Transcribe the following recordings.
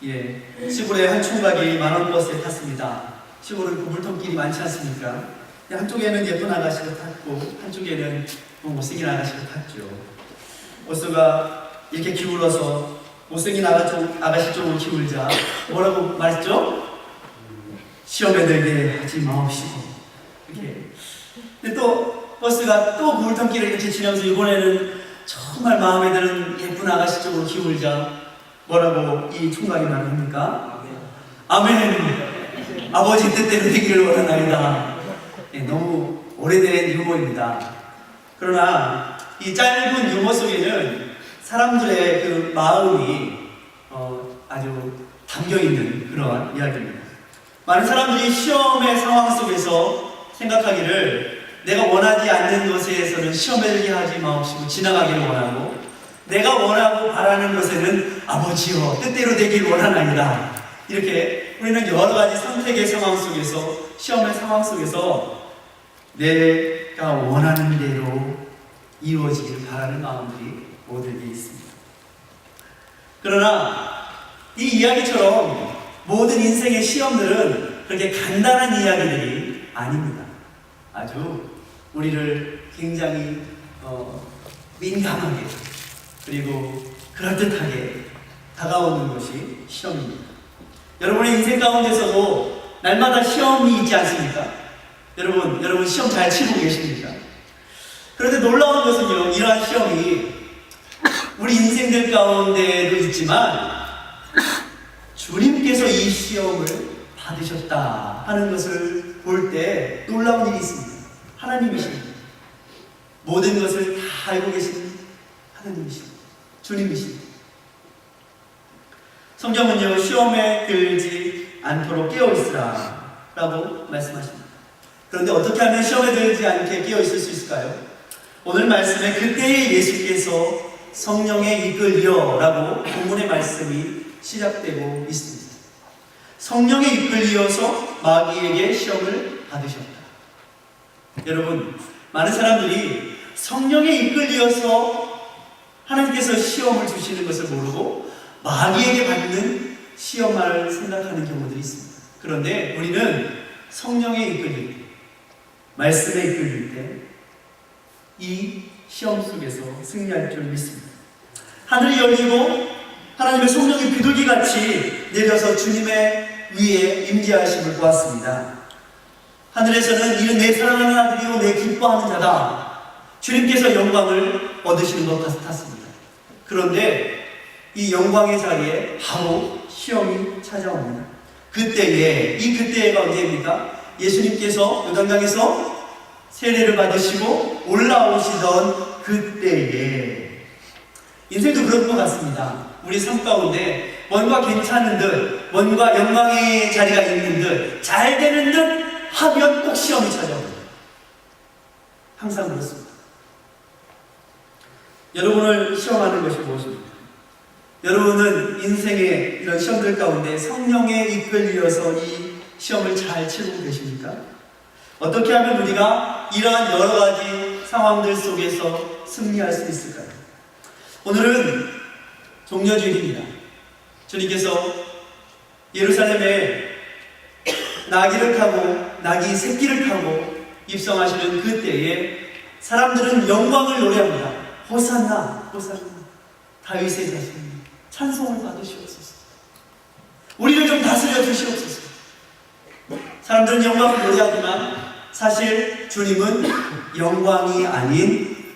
시골에 한 총각이 만원 버스에 탔습니다. 시골은 그 물통길이 많지 않습니까? 한쪽에는 예쁜 아가씨가 탔고 한쪽에는 못생긴 아가씨가 탔죠. 버스가 이렇게 기울어서 못생긴 아가씨 쪽으로 기울자 뭐라고 말했죠? 시험에 들게 하지 마옵시고. 이렇게. 근데 또 버스가 또 그 물통길을 이렇게 지나면서 이번에는 정말 마음에 드는 예쁜 아가씨 쪽으로 기울자 뭐라고 이 총각이 말합니까? 아멘. 아버지 뜻대로 되기를 원하나이다. 너무 오래된 유머입니다. 그러나 이 짧은 유머 속에는 사람들의 그 마음이 아주 담겨있는 그러한 이야기입니다. 많은 사람들이 시험의 상황 속에서 생각하기를 내가 원하지 않는 것에서는 시험에 들게 하지 마옵시고 지나가기를 원하고, 내가 원하고 바라는 것에는 아버지여 뜻대로 되길 원하나이다. 이렇게 우리는 여러 가지 선택의 상황 속에서, 시험의 상황 속에서 내가 원하는 대로 이루어지기를 바라는 마음들이 모두에게 있습니다. 그러나 이 이야기처럼 모든 인생의 시험들은 그렇게 간단한 이야기들이 아닙니다. 아주 우리를 굉장히 민감하게 그리고 그럴듯하게 다가오는 것이 시험입니다. 여러분의 인생 가운데서도 날마다 시험이 있지 않습니까? 여러분 시험 잘 치고 계십니까? 그런데 놀라운 것은요, 이러한 시험이 우리 인생들 가운데도 있지만 주님께서 이 시험을 받으셨다 하는 것을 볼 때 놀라운 일이 있습니다. 하나님이십니다. 모든 것을 다 알고 계시는 하나님이십니다. 주님이십니다. 성경은요, 시험에 들지 않도록 깨어있으라 라고 말씀하십니다. 그런데 어떻게 하면 시험에 들지 않게 깨어있을 수 있을까요? 오늘 말씀에 그때에 예수께서 성령에 이끌려 라고 본문의 말씀이 시작되고 있습니다. 성령에 이끌려서 마귀에게 시험을 받으셨다. 여러분, 많은 사람들이 성령에 이끌려서 하나님께서 시험을 주시는 것을 모르고 마귀에게 받는 시험만을 생각하는 경우들이 있습니다. 그런데 우리는 성령에 이끌릴 때, 말씀에 이끌릴 때 이 시험 속에서 승리할 줄 믿습니다. 하늘이 열리고 하나님의 성령이 비둘기같이 내려서 주님의 위에 임재하심을 보았습니다. 하늘에서는 이는 내 사랑하는 아들이요 내 기뻐하는 자다. 주님께서 영광을 얻으시는 것 같았습니다. 그런데 이 영광의 자리에 바로 시험이 찾아옵니다. 그때가 언제입니까? 예수님께서 요단강에서 세례를 받으시고 올라오시던 그때에. 인생도 그런 것 같습니다. 우리 삶 가운데 뭔가 괜찮은 듯, 뭔가 영광의 자리가 있는 듯, 잘 되는 듯 하면 꼭 시험이 찾아옵니다. 항상 그렇습니다. 여러분을 시험하는 것이 무엇입니까? 여러분은 인생의 이런 시험들 가운데 성령에 이끌려서 이 시험을 잘 치르고 계십니까? 어떻게 하면 우리가 이러한 여러 가지 상황들 속에서 승리할 수 있을까요? 오늘은 종려주일입니다. 주님께서 예루살렘에 나귀를 타고, 나귀 새끼를 타고 입성하시는 그때에 사람들은 영광을 노래합니다. 호산나, 호산나, 다윗의 자손 찬송을 받으시옵소서. 우리를 좀 다스려 주시옵소서. 사람들은 영광을 노래하지만 사실 주님은 영광이 아닌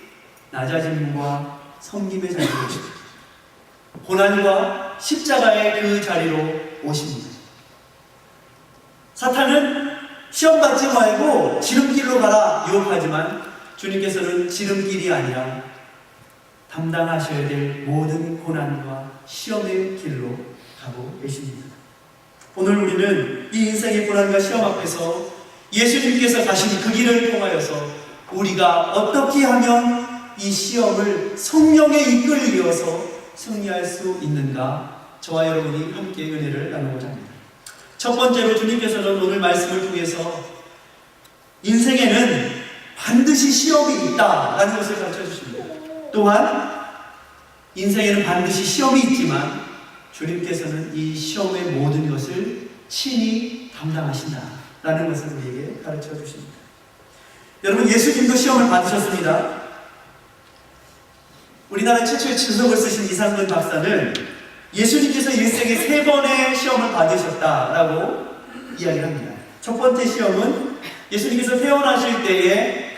낮아짐과 섬김의 자리로 오십니다. 고난과 십자가의 그 자리로 오십니다. 사탄은 시험 받지 말고 지름길로 가라 유혹하지만 주님께서는 지름길이 아니라 담당하셔야 될 모든 고난과 시험의 길로 가고 계십니다. 오늘 우리는 이 인생의 고난과 시험 앞에서 예수님께서 가신 그 길을 통하여서 우리가 어떻게 하면 이 시험을 성령에 이끌려서 승리할 수 있는가, 저와 여러분이 함께 은혜를 나누고자 합니다. 첫 번째로 주님께서는 오늘 말씀을 통해서 인생에는 반드시 시험이 있다라는 것을 가르쳐 주십니다. 또한 인생에는 반드시 시험이 있지만 주님께서는 이 시험의 모든 것을 친히 담당하신다라는 것을 우리에게 가르쳐 주십니다. 여러분, 예수님도 시험을 받으셨습니다. 우리나라 최초의 주석을 쓰신 이상근 박사는 예수님께서 일생에 3번의 시험을 받으셨다라고 이야기를 합니다. 첫 번째 시험은 예수님께서 태어나실 때에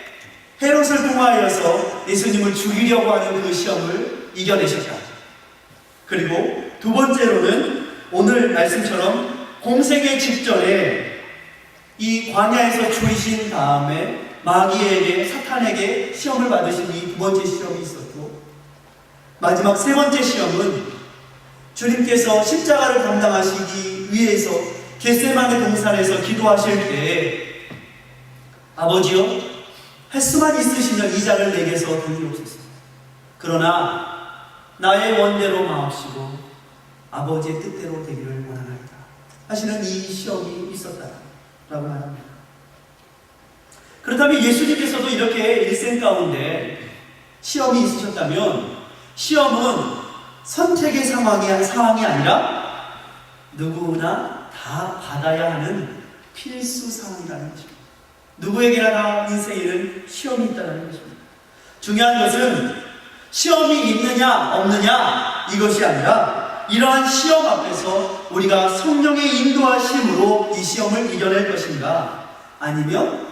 헤롯을 통하여서 예수님을 죽이려고 하는 그 시험을 이겨내셨다. 그리고 두 번째로는 오늘 말씀처럼 공생의 직전에 이 광야에서 죽이신 다음에 마귀에게, 사탄에게 시험을 받으신 이 두 번째 시험이 있었고, 마지막 세 번째 시험은 주님께서 십자가를 감당하시기 위해서 겟세마네 동산에서 기도하실 때 아버지여, 횟수만 있으시면 이 잔을 내게서 돌리옵소서. 그러나 나의 원대로 마옵시고 아버지의 뜻대로 되기를 원하나이다 하시는 이 시험이 있었다라고 말합니다. 그렇다면 예수님께서도 이렇게 일생 가운데 시험이 있으셨다면, 시험은 선택의 상황이 아니라 누구나 다 받아야 하는 필수 상황이라는 것입니다. 누구에게나 다 인생에는 시험이 있다는 것입니다. 중요한 것은 시험이 있느냐 없느냐 이것이 아니라 이러한 시험 앞에서 우리가 성령의 인도하심으로 이 시험을 이겨낼 것인가, 아니면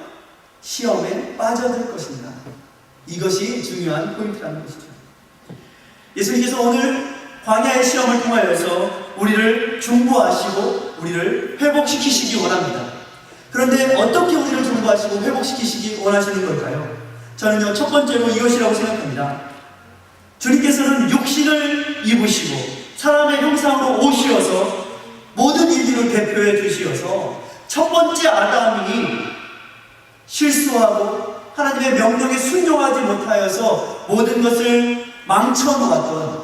시험에 빠져들 것인가, 이것이 중요한 포인트라는 것이죠. 예수님께서 오늘 광야의 시험을 통하여서 우리를 중보하시고 우리를 회복시키시기 원합니다. 그런데 어떻게 우리를 중보하시고 회복시키시기 원하시는 걸까요? 저는요, 첫 번째로 이것이라고 생각합니다. 주님께서는 육신을 입으시고 사람의 형상으로 오시어서 모든 인류를 대표해 주시어서 첫 번째 아담이 실수하고 하나님의 명령에 순종하지 못하여서 모든 것을 망쳐놓았던,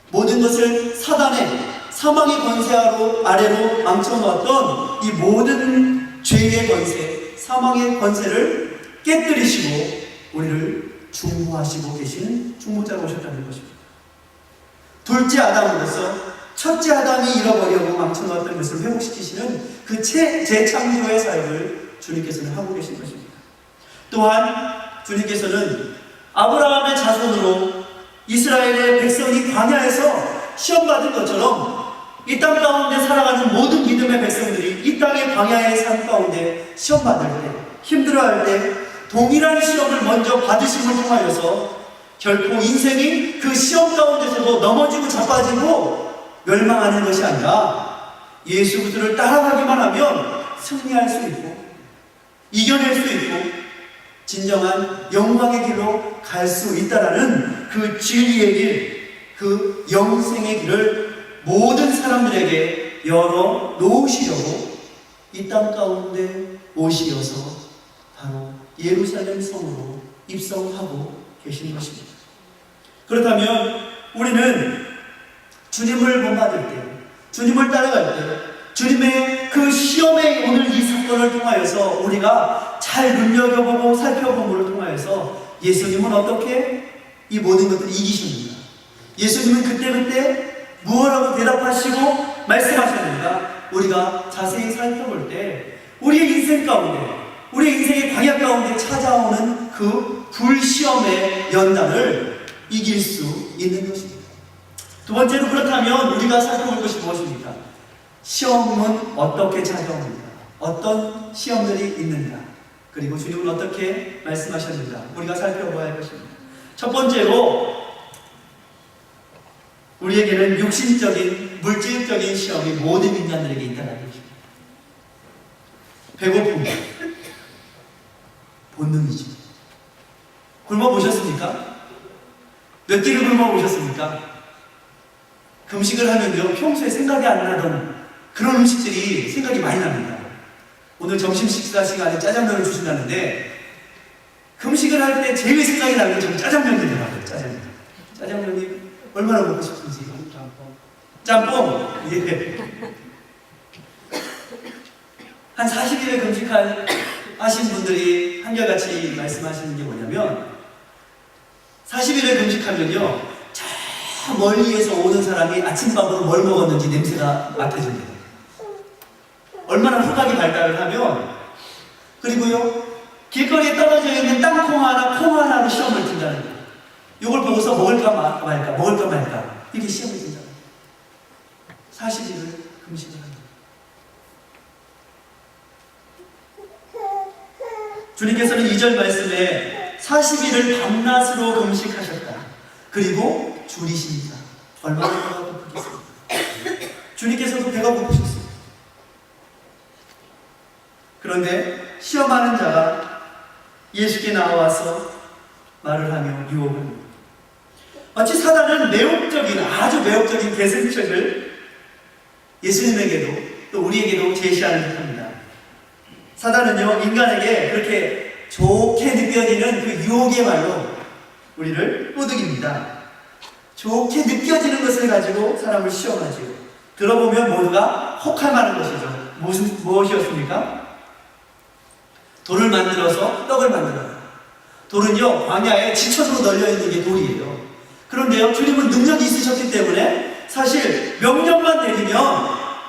모든 것을 사단의, 사망의 권세 아래로 망쳐놓았던 이 모든 죄의 권세, 사망의 권세를 깨뜨리시고 우리를 중보하시고 계신 중보자가 오셨다는 것입니다. 둘째 아담으로서 첫째 아담이 잃어버리고 망쳐놓았던 것을 회복시키시는 그 재창조의 사역을 주님께서는 하고 계신 것입니다. 또한 주님께서는 아브라함의 자손으로 이스라엘의 백성이 광야에서 시험받은 것처럼 이 땅 가운데 살아가는 모든 믿음의 백성들이 이 땅의 광야의 삶 가운데 시험받을 때, 힘들어할 때 동일한 시험을 먼저 받으심을 통하여서 결코 인생이 그 시험 가운데서도 넘어지고 자빠지고 멸망하는 것이 아니라 예수 그리스도를 따라가기만 하면 승리할 수 있고 이겨낼 수 있고 진정한 영광의 길로 갈 수 있다라는 그 진리의 길, 그 영생의 길을 모든 사람들에게 열어 놓으시려고 이 땅 가운데 오시어서 바로 예루살렘 성으로 입성하고 계신 것입니다. 그렇다면 우리는 주님을 본받을 때, 주님을 따라갈 때, 주님의 그 시험의 오늘 이 사건을 통하여서 우리가 잘 눈여겨보고 살펴봄을 통하여서 예수님은 어떻게 이 모든 것들을 이기십니까? 예수님은 그때그때 무엇라고 대답하시고 말씀하셨는가? 우리가 자세히 살펴볼 때 우리의 인생 가운데, 우리의 인생의 광야 가운데 찾아오는 그 불시험의 연단을 이길 수 있는 것입니다. 두 번째로, 그렇다면 우리가 살펴볼 것이 무엇입니까? 시험은 어떻게 찾아옵니까? 어떤 시험들이 있는가? 그리고 주님은 어떻게 말씀하셨는가? 우리가 살펴봐야 할 것입니다. 첫 번째로, 우리에게는 육신적인, 물질적인 시험이 모든 인간들에게 있다는 것입니다. 배고픔, 본능이죠. 굶어보셨습니까? 몇 끼를 굶어보셨습니까? 금식을 하면요, 평소에 생각이 안 나던 그런 음식들이 생각이 많이 납니다. 오늘 점심 식사 시간에 짜장면을 주신다는데, 금식을 할 때 제일 생각이 나는 건 저는 짜장면이더라고요. 짜장면이 얼마나 먹고 싶은지. 짬뽕. 예. 한 40일을 금식하신 분들이 한결같이 말씀하시는 게 뭐냐면, 40일을 금식하면요, 저 멀리에서 오는 사람이 아침밥으로 뭘 먹었는지 냄새가 맡아집니다. 얼마나 후각이 발달을 하면, 그리고요, 길거리에 떨어져 있는 땅콩 하나, 콩 하나로 시험을 든다는 거예요. 이걸 보고서 먹을까 말까, 먹을까 말까, 이렇게 시험을 든다는 거예요. 40일을 금식을 합니다. 주님께서는 2절 말씀에 40일을 밤낮으로 금식하셨다. 그리고 줄이십니다. 얼마나 배가 고프겠습니까? 주님께서도 배가 고프셨습니다. 그런데 시험하는 자가 예수께 나와서 말을 하며 유혹을 합니다. 마치 사단은 매혹적인, 아주 매혹적인 계승책을 예수님에게도 또 우리에게도 제시하는 듯합니다. 사단은요, 인간에게 그렇게 좋게 느껴지는 그 유혹의 말로 우리를 꼬드깁니다. 좋게 느껴지는 것을 가지고 사람을 시험하지요. 들어보면 모두가 혹할 만한 것이죠. 무엇이었습니까? 돌을 만들어서 떡을 만들어요. 돌은요, 광야에 지천으로 널려있는 게 돌이에요. 그런데요, 주님은 능력이 있으셨기 때문에 사실 명령만 내리면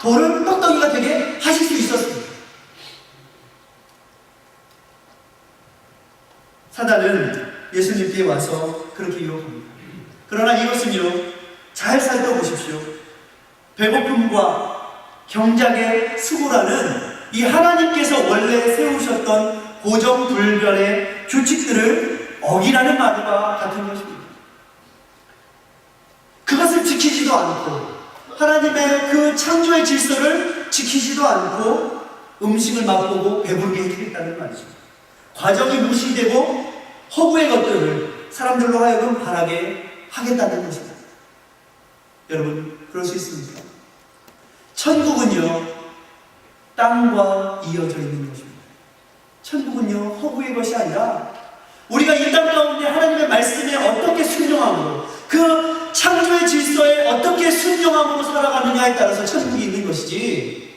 돌은 떡덩이가 되게 하실 수 있었습니다. 사단은 예수님께 와서 그렇게 유혹합니다. 그러나 이것은요, 잘 살펴보십시오. 배고픔과 경작의 수고라는 이 하나님께서 원래 세우셨던 고정불변의 규칙들을 어기라는 말과 같은 것입니다. 그것을 지키지도 않고 하나님의 그 창조의 질서를 지키지도 않고 음식을 맛보고 배부르게 해주겠다는 말이죠. 과정이 무시되고 허구의 것들을 사람들로 하여금 바라게 하겠다는 것입니다. 여러분, 그럴 수 있습니까? 천국은요, 땅과 이어져 있는 것입니다. 천국은요, 허구의 것이 아니라 우리가 이 땅 가운데 하나님의 말씀에 어떻게 순종함으로, 그 창조의 질서에 어떻게 순종함으로 살아가느냐에 따라서 천국이 있는 것이지,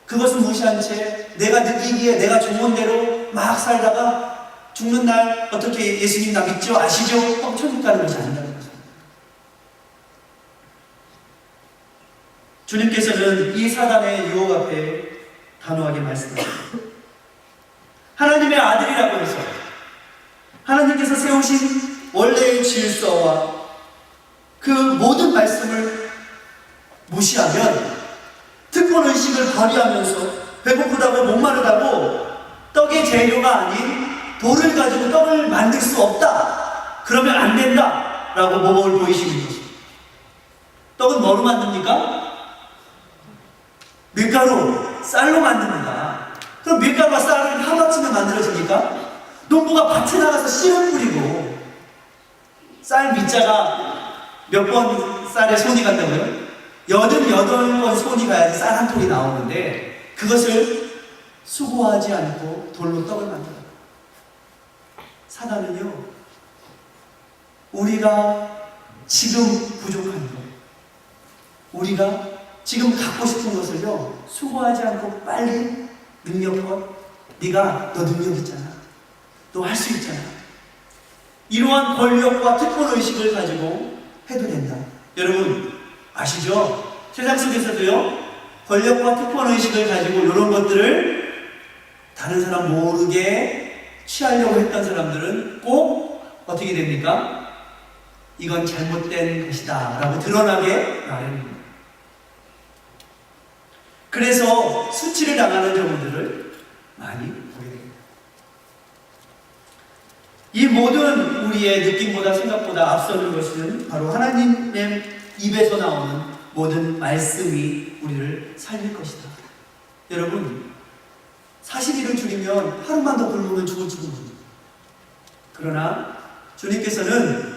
그것은 무시한 채 내가 느끼기에 내가 좋은 대로 막 살다가 죽는 날 어떻게 예수님 나 믿죠? 아시죠? 하고 천국 가는 것이 아니라는 것입니다. 주님께서는 이 사단의 유혹 앞에 단호하게 말씀하십니다. 하나님의 아들이라고 해서 하나님께서 세우신 원래의 질서와 그 모든 말씀을 무시하면 특권의식을 발휘하면서 배고프다고 목마르다고 떡의 재료가 아닌 돌을 가지고 떡을 만들 수 없다, 그러면 안 된다 라고 모범을 보이시는 것입니다. 떡은 뭐로 만듭니까? 밀가루, 쌀로 만듭니다. 그럼 밀가루와 쌀을 하루아침에 만들어집니까? 농부가 밭에 나가서 씨를 뿌리고, 쌀 밑자가 몇 번 쌀에 손이 간다고요? 88번 손이 가야지 쌀 한 통이 나오는데, 그것을 수고하지 않고 돌로 떡을 만들어요. 사단은요, 우리가 지금 부족한 것, 우리가 지금 갖고 싶은 것을요, 수고하지 않고 빨리 능력껏, 네가 너 능력 있잖아, 너 할 수 있잖아, 이러한 권력과 특권의식을 가지고 해도 된다. 여러분 아시죠? 세상 속에서도요, 권력과 특권의식을 가지고 이런 것들을 다른 사람 모르게 취하려고 했던 사람들은 꼭 어떻게 됩니까? 이건 잘못된 것이다 라고 드러나게 마련입니다. 그래서 수치를 당하는 경우들을 많이 보게 됩니다. 이 모든 우리의 느낌보다 생각보다 앞서는 것은 바로 하나님의 입에서 나오는 모든 말씀이 우리를 살릴 것이다. 여러분, 40일을 줄이면 하루만 더 굶으면 죽을지도 모릅니다. 그러나 주님께서는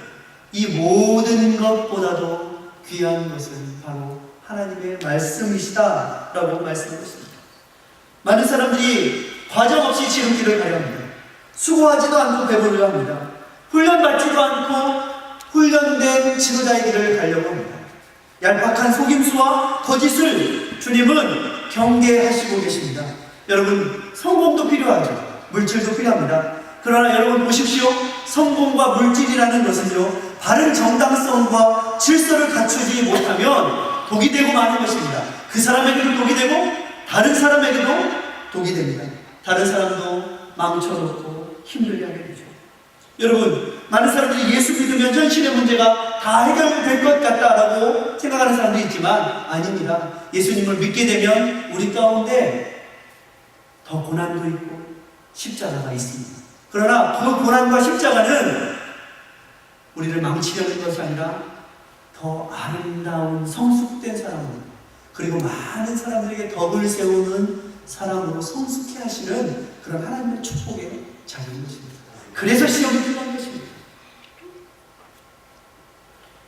이 모든 것보다도 귀한 것은 바로 하나님의 말씀이시다 라고 말씀하셨습니다. 많은 사람들이 과정 없이 지름길을 가려 합니다. 수고하지도 않고 배부르려 합니다. 훈련받지도 않고 훈련된 지도자의 길을 가려고 합니다. 얄팍한 속임수와 거짓을 주님은 경계하시고 계십니다. 여러분, 성공도 필요하죠. 물질도 필요합니다. 그러나 여러분 보십시오. 성공과 물질이라는 것은요, 바른 정당성과 질서를 갖추지 못하면 독이 되고 마는 것입니다. 그 사람에게도 독이 되고 다른 사람에게도 독이 됩니다. 다른 사람도 망쳐놓고 힘들게 하게 되죠. 여러분, 많은 사람들이 예수 믿으면 현실의 문제가 다 해결될 것 같다라고 생각하는 사람도 있지만 아닙니다. 예수님을 믿게 되면 우리 가운데 더 고난도 있고 십자가가 있습니다. 그러나 그 고난과 십자가는 우리를 망치려는 것이 아니라 더 아름다운 성숙된 사람으로, 그리고 많은 사람들에게 덕을 세우는 사람으로 성숙해 하시는 그런 하나님의 축복의 자리인 것입니다. 그래서 시험이 필요한 것입니다.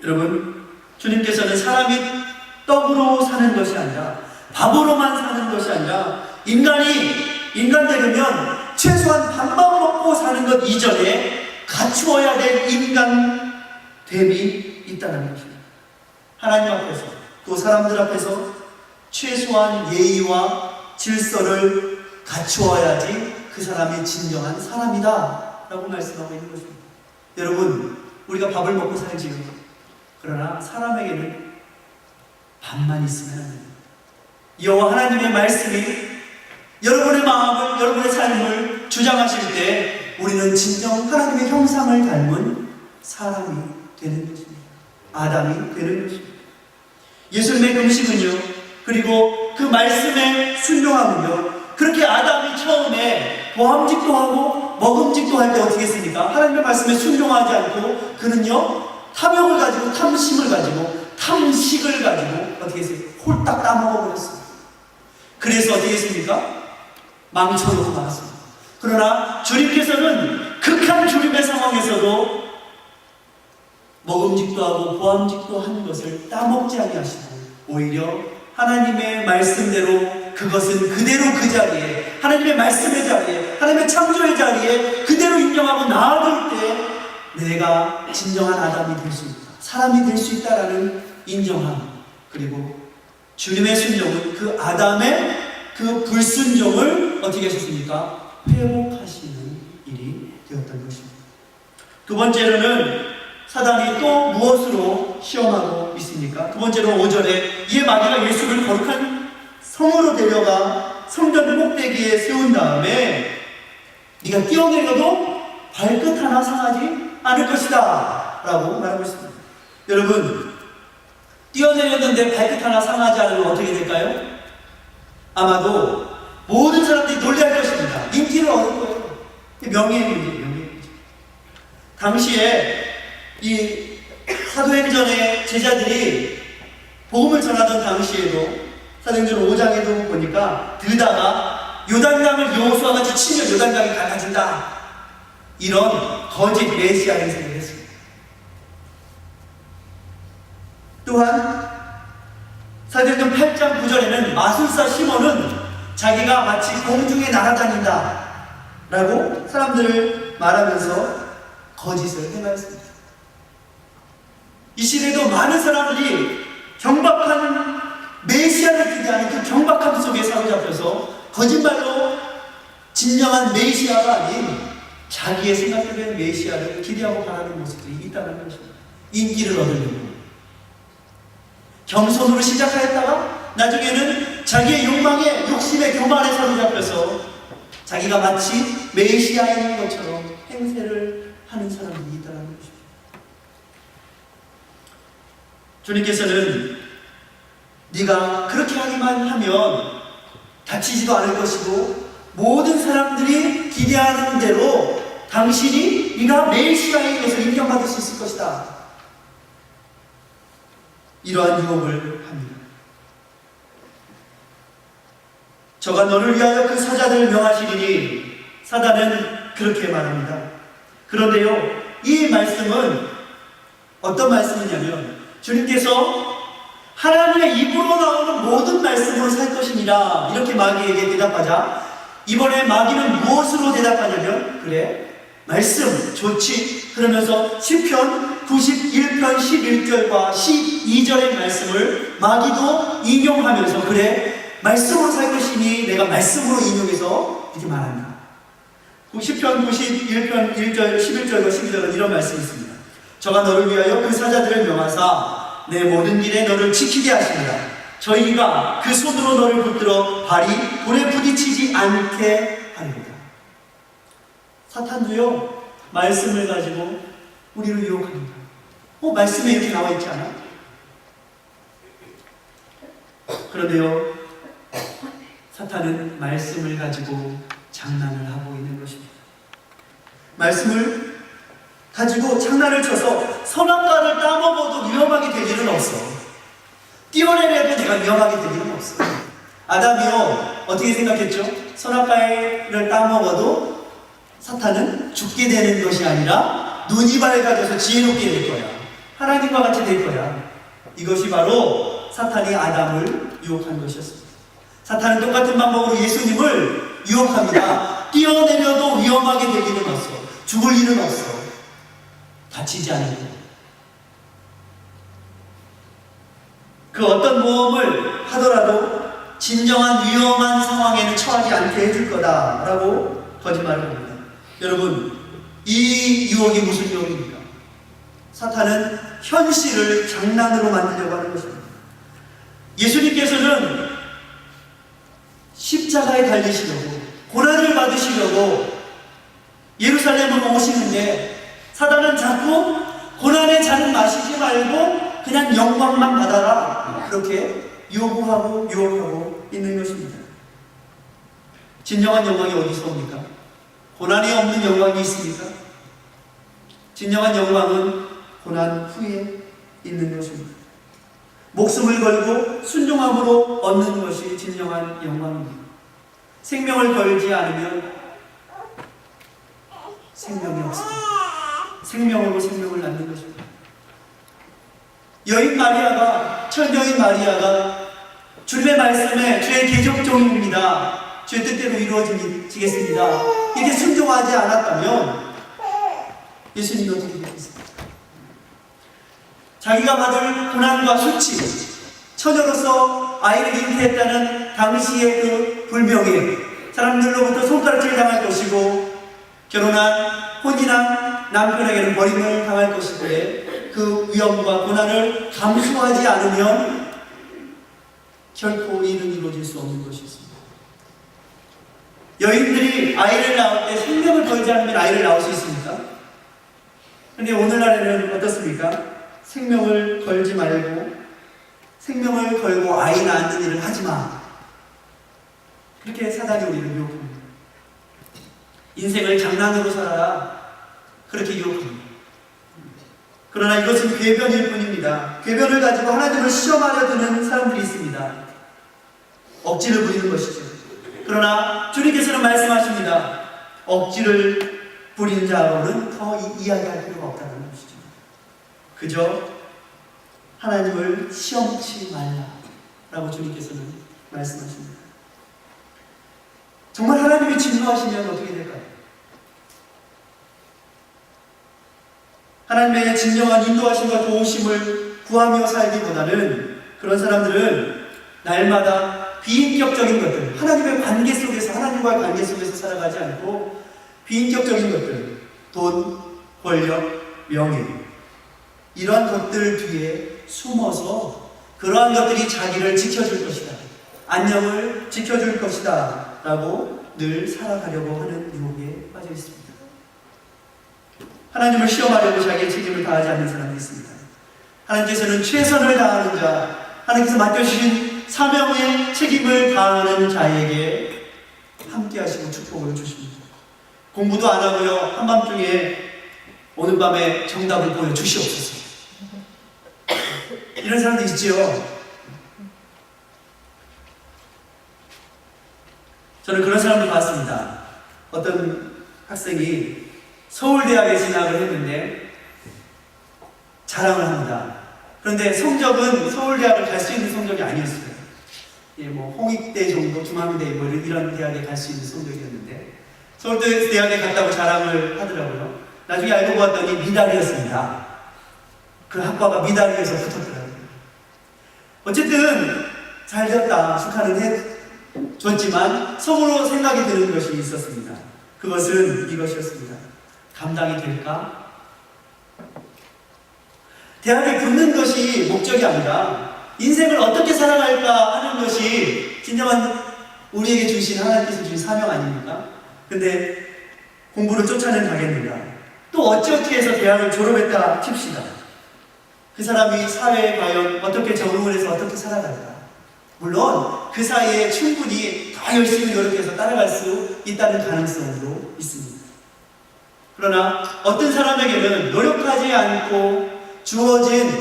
여러분, 주님께서는 사람이 떡으로 사는 것이 아니라, 밥으로만 사는 것이 아니라, 인간 되려면 최소한 밥만 먹고 사는 것 이전에 갖추어야 될 인간 됨이 있다는 것입니다. 하나님 앞에서, 또 사람들 앞에서 최소한 예의와 질서를 갖추어야지 그 사람이 진정한 사람이다 라고 말씀하고 있는 것입니다. 여러분, 우리가 밥을 먹고 살지요. 그러나 사람에게는 밥만 있으면 안 됩니다. 여호와 하나님의 말씀이 여러분의 마음을, 여러분의 삶을 주장하실 때 우리는 진정 하나님의 형상을 닮은 사람이 되는 것입니다. 아담이 되는 것입니다. 예수님의 금식은요, 그리고 그 말씀에 순종하면요, 그렇게 아담이 처음에 보암직도 하고 먹음직도 할 때 어떻게 했습니까? 하나님의 말씀에 순종하지 않고 그는요, 탐욕을 가지고, 탐심을 가지고, 탐식을 가지고 어떻게 했어요? 홀딱 따먹어버렸어요. 그래서 어떻게 했습니까? 망쳐놓고 말았습니다. 그러나 주님께서는 극한 주님의 상황에서도 먹음직도 하고 보암직도 하는 것을 따먹지 아니하시고 오히려 하나님의 말씀대로 그것은 그대로 그 자리에, 하나님의 말씀의 자리에, 하나님의 창조의 자리에 그대로 인정하고 나아갈 때 내가 진정한 아담이 될 수 있다, 사람이 될 수 있다라는 인정함, 그리고 주님의 순종은 그 아담의 그 불순종을 어떻게 하셨습니까? 회복하시는 일이 되었던 것입니다. 두 번째로는 사단이 또 무엇으로 시험하고 있습니까? 두 번째로 5절에 이에 마귀가 예수를 거룩한 성으로 데려가 성전 꼭대기에 세운 다음에 네가 뛰어내려도 발끝 하나 상하지 않을 것이다 라고 말하고 있습니다. 여러분, 뛰어내렸는데 발끝 하나 상하지 않으면 어떻게 될까요? 아마도 모든 사람들이 놀랄 것입니다. 인기를 얻을 거예요. 명예의 문제예요. 명예의 문제. 당시에 이 사도행전의 제자들이 복음을 전하던 당시에도 사도행전 5장에도 보니까 들다가 요단강을 여호수아가 치면 요단강이 갈라진다, 이런 거짓 메시아 행세를 했습니다. 또한 사도행전 8장 9절에는 마술사 시몬은 자기가 마치 공중에 날아다닌다 라고 사람들을 말하면서 거짓을 행하였습니다. 이 시대에도 많은 사람들이 경박한 메시아를 기대하는 그 경박함 속에 사로잡혀서 거짓말로 진정한 메시아가 아닌 자기의 생각대로 메시아를 기대하고 바라는 모습들이 있다는 것입니다. 인기를 얻으려고 겸손으로 시작하였다가 나중에는 자기의 욕망에, 욕심의 교만에 사로잡혀서 자기가 마치 메시아인 것처럼 행세를 하는 사람들이 있다는 것입니다. 주님께서는 네가 그렇게 하기만 하면 다치지도 않을 것이고 모든 사람들이 기대하는 대로 당신이 네가 메시아인 것을 인정받을 수 있을 것이다, 이러한 유혹을 합니다. 저가 너를 위하여 그 사자들을 명하시리니, 사단은 그렇게 말합니다. 그런데요, 이 말씀은 어떤 말씀이냐면 주님께서 하나님의 입으로 나오는 모든 말씀으로 살 것이니라 이렇게 마귀에게 대답하자, 이번에 마귀는 무엇으로 대답하냐면, 그래, 말씀 좋지, 그러면서 시편 91편 11절과 12절의 말씀을 마귀도 인용하면서 그래, 말씀으로 살 것이니 내가 말씀으로 인용해서 이렇게 말합니다. 시편 91편 1절, 11절과 12절은 이런 말씀이 있습니다. 저가 너를 위하여 그 사자들을 명하사 내 모든 길에 너를 지키게 하시니라. 저희가 그 손으로 너를 붙들어 발이 돌에 부딪히지 않게 하리로다. 사탄도요, 말씀을 가지고 우리를 유혹합니다. 말씀에 이렇게 나와 있지 않아? 그런데요, 사탄은 말씀을 가지고 장난을 하고 있는 것입니다. 말씀을 가지고 장난을 쳐서 선악과를 따먹어도 위험하게 될 일은 없어. 띄어내려도 내가 위험하게 될 일은 없어. 아담이요, 어떻게 생각했죠? 선악과를 따먹어도 사탄은 죽게 되는 것이 아니라 눈이 밝아져서 지혜롭게 될 거야. 하나님과 같이 될 거야. 이것이 바로 사탄이 아담을 유혹한 것이었습니다. 사탄은 똑같은 방법으로 예수님을 유혹합니다. 뛰어내려도 위험하게 될 일은 없어. 죽을 일은 없어. 다치지 않는 그 어떤 모험을 하더라도 진정한 위험한 상황에는 처하지 않게 해줄 거다라고 거짓말을 합니다. 여러분, 이 유혹이 무슨 유혹입니까? 사탄은 현실을 장난으로 만들려고 하는 것입니다. 예수님께서는 십자가에 달리시려고, 고난을 받으시려고 예루살렘으로 오시는데 사단은 자꾸 고난의 잔을 마시지 말고 그냥 영광만 받아라, 그렇게 유혹하고 있는 것입니다. 진정한 영광이 어디서 옵니까? 고난이 없는 영광이 있습니까? 진정한 영광은 고난 후에 있는 것입니다. 목숨을 걸고 순종함으로 얻는 것이 진정한 영광입니다. 생명을 걸지 않으면 생명이 없습니다. 생명으로 생명을 낳는 것입니다. 여인 마리아가, 천여인 마리아가 주님의 말씀에 주의 계적종입니다, 주의 뜻대로 이루어지겠습니다, 이렇게 순종하지 않았다면 예수님이 어떻게 되겠습니까? 자기가 받을 고난과 수치, 처녀로서 아이를 잉태했다는 당시의 그 불명예, 사람들로부터 손가락질 당할 것이고, 결혼한 혼인한 남편에게는 버림을 당할 것이고에 그 위험과 고난을 감수하지 않으면 결코 이는 이루어질 수 없는 것이 있습니다. 여인들이 아이를 낳을 때 생명을 걸지 않으면 아이를 낳을 수 있습니까? 그런데 오늘날에는 어떻습니까? 생명을 걸지 말고, 생명을 걸고 아이 낳는 일을 하지 마, 그렇게 사단이 우리를 유혹합니다. 인생을 장난으로 살아라, 그렇게 유혹합니다. 그러나 이것은 궤변일 뿐입니다. 궤변을 가지고 하나님을 시험하려 드는 사람들이 있습니다. 억지를 부리는 것이죠. 그러나 주님께서는 말씀하십니다. 억지를 부리는 자로는 더 이야기할 필요가 없다는 것이죠. 그저 하나님을 시험치 말라라고 주님께서는 말씀하십니다. 정말 하나님이 진노하시면 어떻게 될까요? 하나님의 진정한 인도하심과 도우심을 구하며 살기보다는 그런 사람들은 날마다 비인격적인 것들, 하나님의 관계 속에서, 하나님과의 관계 속에서 살아가지 않고 비인격적인 것들, 돈, 권력, 명예, 이러한 것들 뒤에 숨어서 그러한 것들이 자기를 지켜줄 것이다, 안녕을 지켜줄 것이다 라고 늘 살아가려고 하는 유혹에 빠져 있습니다. 하나님을 시험하려고 자기의 책임을 다하지 않는 사람이 있습니다. 하나님께서는 최선을 다하는 자, 하나님께서 맡겨주신 사명의 책임을 다하는 자에게 함께 하시고 축복을 주십니다. 공부도 안 하고요, 한밤중에 오늘 밤에 정답을 보여주시옵소서, 이런 사람도 있지요. 저는 그런 사람도 봤습니다. 어떤 학생이 서울대학에 진학을 했는데 자랑을 합니다. 그런데 성적은 서울대학을 갈 수 있는 성적이 아니었어요. 홍익대 정도, 중앙대 이런 대학에 갈 수 있는 성적이었는데 서울대학에 갔다고 자랑을 하더라고요. 나중에 알고 봤더니 미달이었습니다. 그 학과가 미달이어서 붙었더라고요. 어쨌든 잘 됐다, 축하는 줬지만 속으로 생각이 드는 것이 있었습니다. 그것은 이것이었습니다. 감당이 될까? 대학에 붙는 것이 목적이 아니라 인생을 어떻게 살아갈까 하는 것이 진정한 우리에게 주신 하나님께서 주신 사명 아닙니까? 근데 공부를 쫓아낸 가겠는가? 또 어찌어찌 해서 대학을 졸업했다 칩시다. 그 사람이 사회에 과연 어떻게 적응을 해서 어떻게 살아갈까? 물론 그 사이에 충분히 더 열심히 노력해서 따라갈 수 있다는 가능성도 있습니다. 그러나 어떤 사람에게는 노력하지 않고 주어진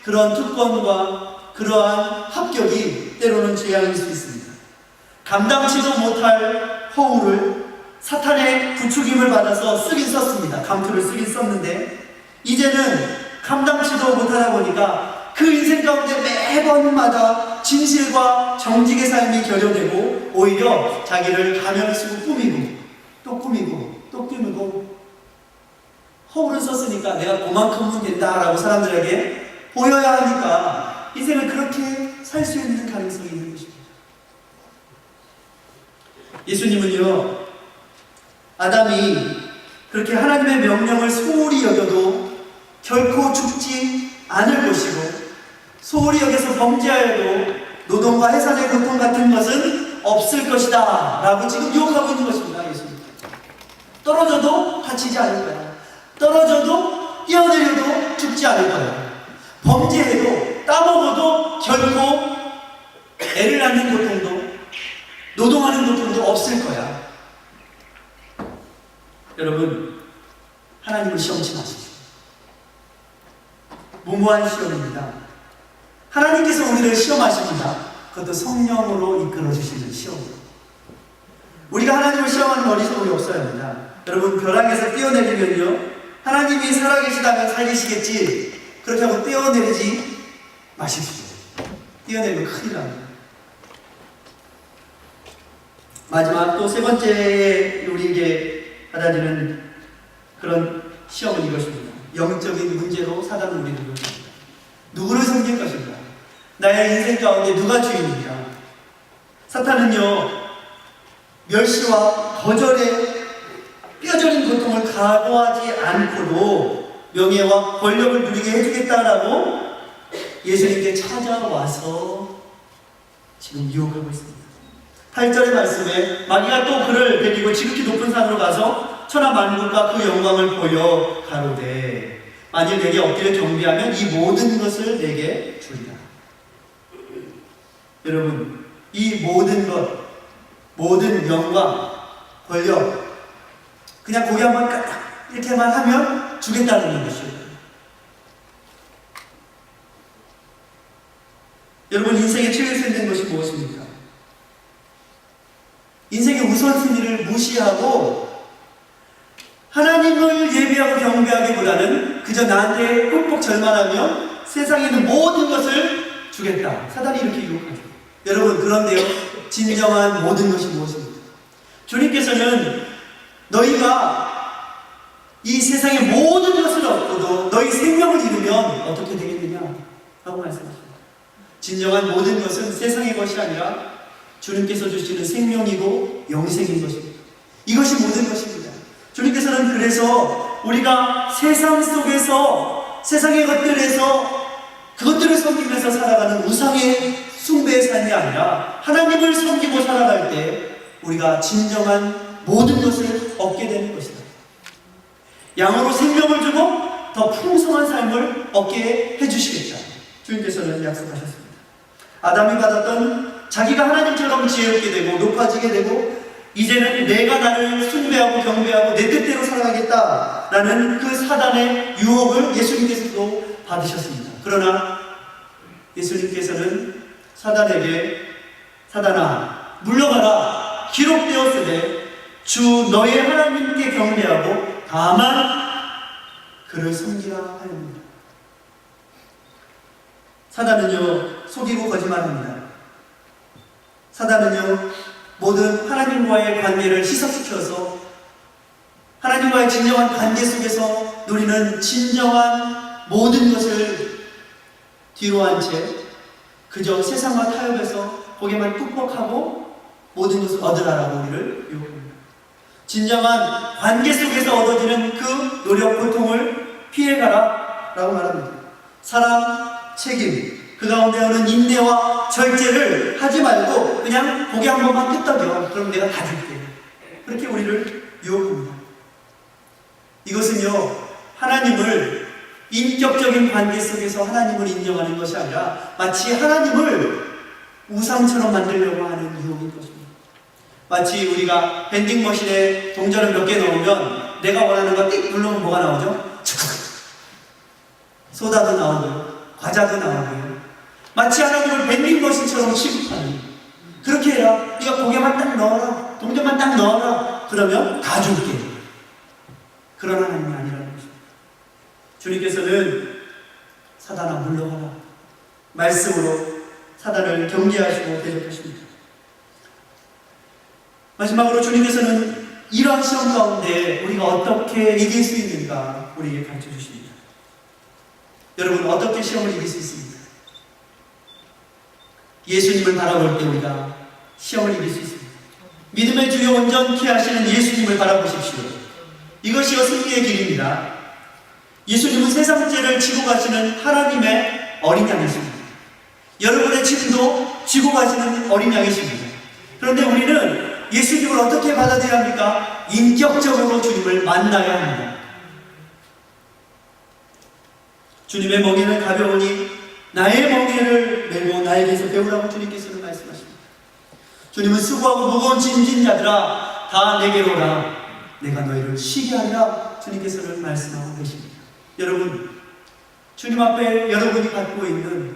그런 특권과 그러한 합격이 때로는 재앙일 수 있습니다. 감당치도 못할 허울을 사탄의 부추김을 받아서 쓰긴 썼습니다. 감투를 쓰긴 썼는데 이제는 감당치도 못하다 보니까 그 인생 가운데 매번마다 진실과 정직의 삶이 결여되고 오히려 자기를 가면을 쓰고 꾸미고 또 꾸미고 또 꾸미고 허울을 썼으니까 내가 그만큼은 된다라고 사람들에게 보여야 하니까 인생을 그렇게 살 수 있는 가능성이 있는 것입니다. 예수님은요, 아담이 그렇게 하나님의 명령을 소홀히 여겨도 결코 죽지 않을 것이고 소홀히 여겨서 범죄하여도 노동과 해산의 고통 같은 것은 없을 것이다 라고 지금 유혹하고 있는 것입니다. 예수님. 떨어져도 다치지 않을 거야. 떨어져도 뛰어내려도 죽지 않을 거야. 범죄해도 따먹어도 결코 애를 낳는 고통도 노동하는 고통도 없을 거야. 여러분, 하나님을 시험치 마십시오. 무모한 시험입니다. 하나님께서 우리를 시험하십니다. 그것도 성령으로 이끌어주시는 시험입니다. 우리가 하나님을 시험하는 어리석음이 없어야 합니다. 여러분, 벼랑에서 뛰어내리면요, 하나님이 살아계시다면 살리시겠지, 그렇게 하고 뛰어내리지 마십시오. 뛰어내리면 큰일 납니다. 마지막 또 세 번째 우리에게 받아지는 그런 시험은 이것입니다. 영적인 문제로 사단은 우리를 유혹합니다. 누구를 섬길 것인가? 나의 인생 가운데 누가 주인인가? 사탄은요, 멸시와 거절의 뼈저린 고통을 각오하지 않고도 명예와 권력을 누리게 해주겠다라고 예수님께 찾아와서 지금 유혹하고 있습니다. 8절의 말씀에 마귀가 또 그를 데리고 지극히 높은 산으로 가서 천하 만국과 그 영광을 보여 가로되 만일 내게 엎드려 경배하면 이 모든 것을 내게 주리라. 여러분, 이 모든 것, 모든 영광, 권력 그냥 고개 한번 까딱 이렇게만 하면 주겠다는 것이에요. 여러분, 인생의 최우선된 것이 무엇입니까? 인생의 우선순위를 무시하고 하나님을 예배하고 경배하기보다는 그저 나한테 꾹꾹 절만하며 세상에 있는 모든 것을 주겠다. 사단이 이렇게 유혹하죠. 여러분, 그런데요, 진정한 모든 것이 무엇입니까? 주님께서는 너희가 이 세상의 모든 것을 얻고도 너희 생명을 잃으면 어떻게 되겠느냐 라고 말씀하십니다. 진정한 모든 것은 세상의 것이 아니라 주님께서 주시는 생명이고 영생인 것입니다. 이것이 모든 것입니다. 주님께서는 그래서 우리가 세상 속에서 세상의 것들에서 그것들을 섬기면서 살아가는 우상의 숭배의 삶이 아니라 하나님을 섬기고 살아갈 때 우리가 진정한 모든 것을 얻게 되는 것이다. 양으로 생명을 주고 더 풍성한 삶을 얻게 해주시겠다. 주님께서는 약속하셨습니다. 아담이 받았던 자기가 하나님처럼 지혜롭게 되고 높아지게 되고 이제는 내가 나를 숭배하고 경배하고 내 뜻대로 살아가겠다라는 그 사단의 유혹을 예수님께서도 받으셨습니다. 그러나 예수님께서는 사단에게 사단아 물러가라 기록되었으되 주 너의 하나님께 경배하고 다만 그를 섬기라 하였습니다. 사단은요 속이고 거짓말합니다. 사단은요 모든 하나님과의 관계를 희석시켜서 하나님과의 진정한 관계 속에서 누리는 진정한 모든 것을 뒤로 한 채 그저 세상과 타협해서 고개만 꾹꾹하고 모든 것을 얻으라라고 우리를 유혹합니다. 진정한 관계 속에서 얻어지는 그 노력, 고통을 피해가라 라고 말합니다. 사랑, 책임, 그 가운데 오는 인내와 절제를 하지 말고 그냥 고개 한 번만 끄덕여. 그럼 내가 다 줄게. 그렇게 우리를 유혹합니다. 이것은요, 하나님을 인격적인 관계 속에서 하나님을 인정하는 것이 아니라 마치 하나님을 우상처럼 만들려고 하는 유혹인 것입니다. 마치 우리가 밴딩머신에 동전을 몇 개 넣으면 내가 원하는 거 띡 누르면 뭐가 나오죠? 소다도 나오고요, 과자도 나오고요. 마치 하나님을 밴딩머신처럼 취급하는, 그렇게 해라. 네가 고개만 딱 넣어라, 동전만 딱 넣어라, 그러면 다 줄게. 그런 하나님이 아니라는 것입니다. 주님께서는 사단아 물러가라, 말씀으로 사단을 경계하시고 대적하십니다. 마지막으로 주님께서는 이러한 시험 가운데 우리가 어떻게 이길 수 있는가 우리에게 가르쳐 주십니다. 여러분, 어떻게 시험을 이길 수 있습니까? 예수님을 바라볼 때 우리가 시험을 이길 수 있습니다. 믿음의 주요 온전케 하시는 예수님을 바라보십시오. 이것이요 승리의 길입니다. 예수님은 세상 죄를 지고 가시는 하나님의 어린 양이십니다. 여러분의 짐도 지고 가시는 어린 양이십니다. 그런데 우리는 예수님을 어떻게 받아들여야 합니까? 인격적으로 주님을 만나야 합니다. 주님의 멍에는 가벼우니 나의 멍에를 메고 나에게서 배우라고 주님께서는 말씀하십니다. 주님은 수고하고 무거운 짐진 자들아 다 내게로 오라, 내가 너희를 쉬게 하리라 주님께서는 말씀하고 계십니다. 여러분, 주님 앞에 여러분이 갖고 있는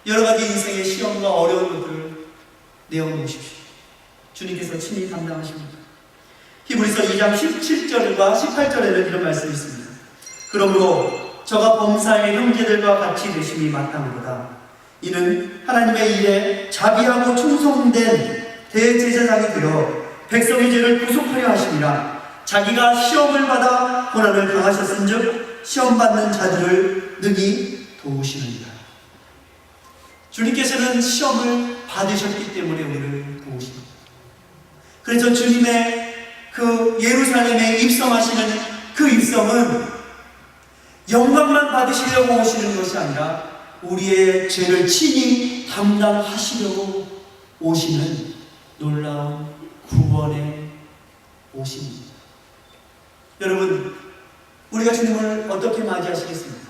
여러 가지 인생의 시험과 어려운 것들을 내어놓으십시오. 주님께서 친히 담당하십니다. 히브리서 2장 17절과 18절에는 이런 말씀이 있습니다. 그러므로 저가 범사의 형제들과 같이 되심이 마땅하도다. 이는 하나님의 일에 자비하고 충성된 대제사장이 되어 백성의 죄를 구속하려 하심이라. 자기가 시험을 받아 고난을 당하셨은즉 시험받는 자들을 능히 도우시느니라. 주님께서는 시험을 받으셨기 때문에 우리를 도우십니다. 그래서 주님의 그 예루살렘에 입성하시는 그 입성은 영광만 받으시려고 오시는 것이 아니라 우리의 죄를 친히 담당하시려고 오시는 놀라운 구원의 오심입니다. 여러분, 우리가 주님을 어떻게 맞이하시겠습니까?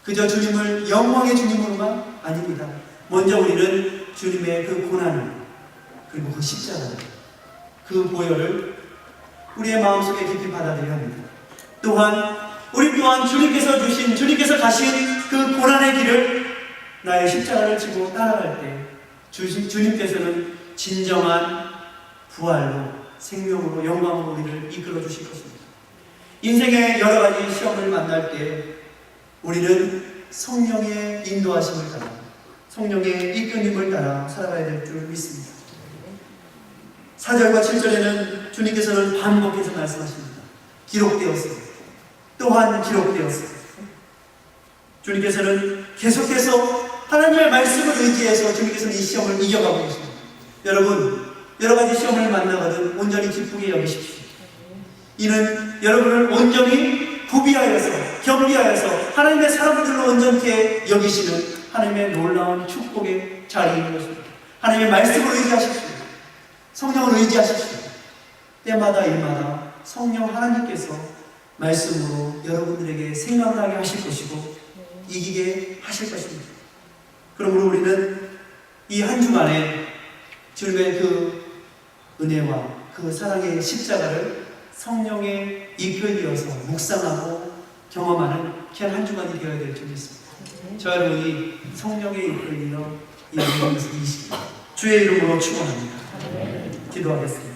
그저 주님을 영광의 주님으로만? 아닙니다. 먼저 우리는 주님의 그 고난을, 그리고 그 십자가를, 그 보혈을 우리의 마음속에 깊이 받아들여야 합니다. 또한 우리 또한 주님께서 주신, 주님께서 가신 그 고난의 길을 나의 십자가를 지고 따라갈 때 주님께서는 진정한 부활로, 생명으로, 영광으로 우리를 이끌어 주실 것입니다. 인생의 여러 가지 시험을 만날 때 우리는 성령의 인도하심을 따라, 성령의 이끌림을 따라 살아가야 될 줄 믿습니다. 4절과 7절에는 주님께서는 반복해서 말씀하십니다. 기록되었습니다. 또한 기록되었습니다. 주님께서는 계속해서 하나님의 말씀을 의지해서 주님께서는 이 시험을 이겨가고 계십니다. 여러분, 여러 가지 시험을 만나거든 온전히 기쁘게 여기십시오. 이는 여러분을 온전히 구비하여서, 겸비하여서 하나님의 사람들로 온전케 여기시는 하나님의 놀라운 축복의 자리인 것입니다. 하나님의 말씀을 의지하십시오. 성령을 의지하십시오. 때마다 일마다 성령 하나님께서 말씀으로 여러분들에게 생각나게 하실 것이고 이기게 하실 것입니다. 그러므로 우리는 이 한 주간에 주님의 그 은혜와 그 사랑의 십자가를 성령의 이끌이어서 묵상하고 경험하는 귀한 한 주간이 되어야 될 줄 믿습니다. 저 여러분이 성령의 이끌이여 이 모든 것을 이시고 주의 이름으로 축원합니다. 기도하겠습니다.